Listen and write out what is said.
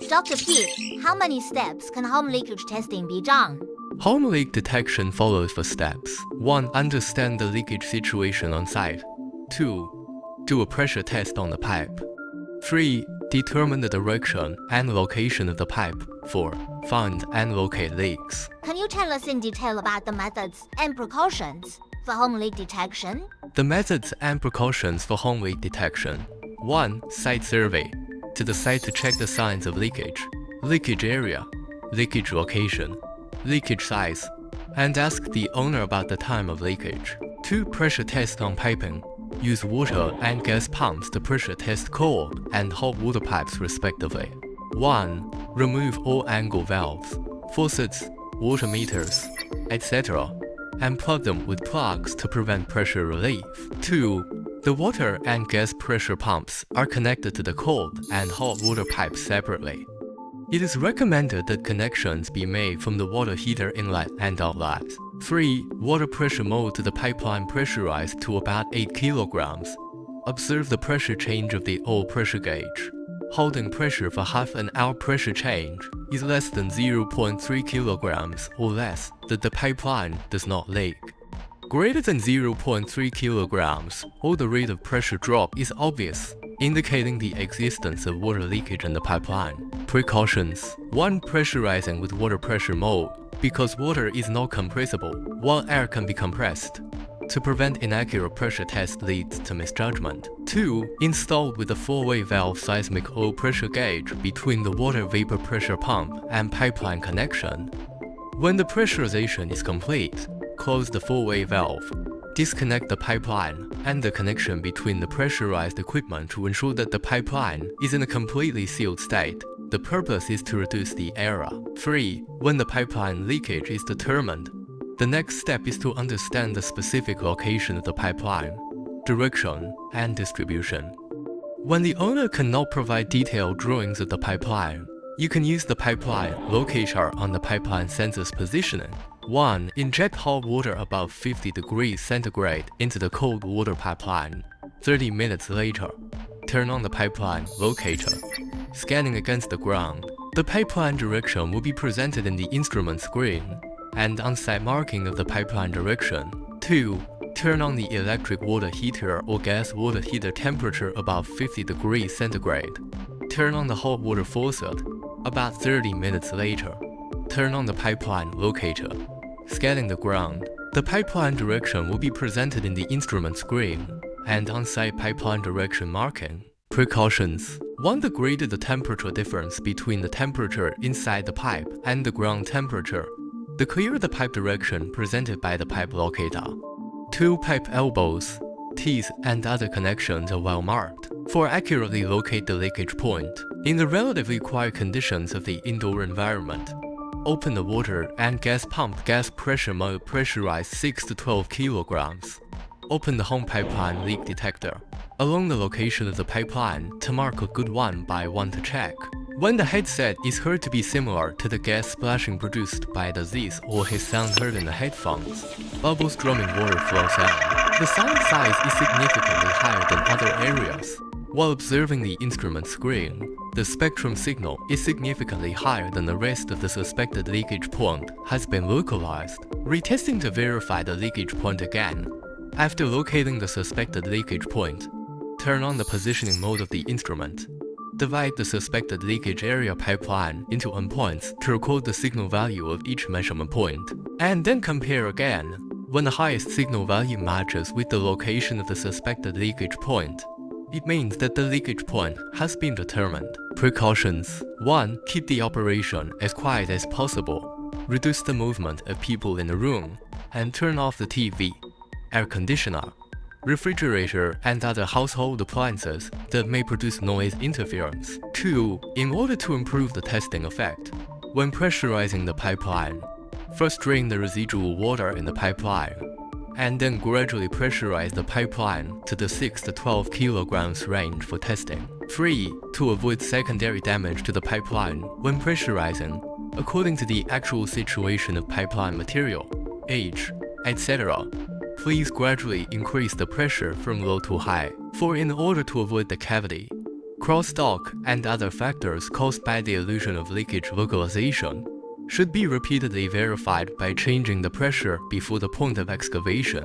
Dr. P, how many steps can home leakage testing be done? Home leak detection follows the steps. 1. Understand the leakage situation on site. 2. Do a pressure test on the pipe. 3. Determine the direction and location of the pipe. 4. Find and locate leaks. Can you tell us in detail about the methods and precautions for home leak detection? The methods and precautions for home leak detection. 1. Site survey. To the site to check the signs of leakage, leakage area, leakage location, leakage size, and ask the owner about the time of leakage. 2. Pressure test on piping. Use water and gas pumps to pressure test cold and hot water pipes respectively. 1. Remove all angle valves, faucets, water meters, etc., and plug them with plugs to prevent pressure relief. 2. The water and gas pressure pumps are connected to the cold and hot water pipes separately. It is recommended that connections be made from the water heater inlet and outlet. 3. Water pressure mode to the pipeline pressurized to about 8 kilograms. Observe the pressure change of the oil pressure gauge. Holding pressure for half an hour pressure change is less than 0.3 kilograms or less that the pipeline does not leak. Greater than 0.3 kilograms or the rate of pressure drop is obvious, indicating the existence of water leakage in the pipeline. Precautions. 1. Pressurizing with water pressure mode, because water is not compressible, while air can be compressed. To prevent inaccurate pressure test leads to misjudgment. 2. Installed with a 4-way valve seismic oil pressure gauge between the water vapor pressure pump and pipeline connection. When the pressurization is complete, close the 4-way valve. Disconnect the pipeline and the connection between the pressurized equipment to ensure that the pipeline is in a completely sealed state. The purpose is to reduce the error. 3. When the pipeline leakage is determined, the next step is to understand the specific location of the pipeline, direction, and distribution. When the owner cannot provide detailed drawings of the pipeline, you can use the pipeline locator on the pipeline sensor's positioning. 1. Inject hot water above 50 degrees centigrade into the cold water pipeline. 30 minutes later, turn on the pipeline locator. Scanning against the ground, the pipeline direction will be presented in the instrument screen and on-site marking of the pipeline direction. 2. Turn on the electric water heater or gas water heater temperature above 50 degrees centigrade. Turn on the hot water faucet. About 30 minutes later, turn on the pipeline locator. Scanning the ground, the pipeline direction will be presented in the instrument screen and on-site pipeline direction marking. Precautions. 1. The greater the temperature difference between the temperature inside the pipe and the ground temperature, the clearer the pipe direction presented by the pipe locator. 2. Pipe elbows, teeth, and other connections are well marked. 4. Accurately locate the leakage point. In the relatively quiet conditions of the indoor environment, open the water and gas pump gas pressure mode pressurized 6 to 12 kilograms. Open the home pipeline leak detector along the location of the pipeline to mark a good 1 by 1 to check. When the headset is heard to be similar to the gas splashing produced by the Z's or his sound heard in the headphones, bubbles drumming water flows out. The sound size is significantly higher than other areas. While observing the instrument screen, the spectrum signal is significantly higher than the rest of the suspected leakage point has been localized. Retesting to verify the leakage point again. After locating the suspected leakage point, turn on the positioning mode of the instrument. Divide the suspected leakage area pipeline into endpoints to record the signal value of each measurement point, and then compare again. When the highest signal value matches with the location of the suspected leakage point, it means that the leakage point has been determined. Precautions. 1. Keep the operation as quiet as possible. Reduce the movement of people in the room, and turn off the TV, air conditioner, refrigerator, and other household appliances that may produce noise interference. 2. In order to improve the testing effect, when pressurizing the pipeline, first drain the residual water in the pipeline, and then gradually pressurize the pipeline to the 6 to 12 kilograms range for testing. 3. To avoid secondary damage to the pipeline when pressurizing, according to the actual situation of pipeline material, age, etc., please gradually increase the pressure from low to high. 4. In order to avoid the cavity, Crosstalk and other factors caused by the illusion of leakage localization should be repeatedly verified by changing the pressure before the point of excavation.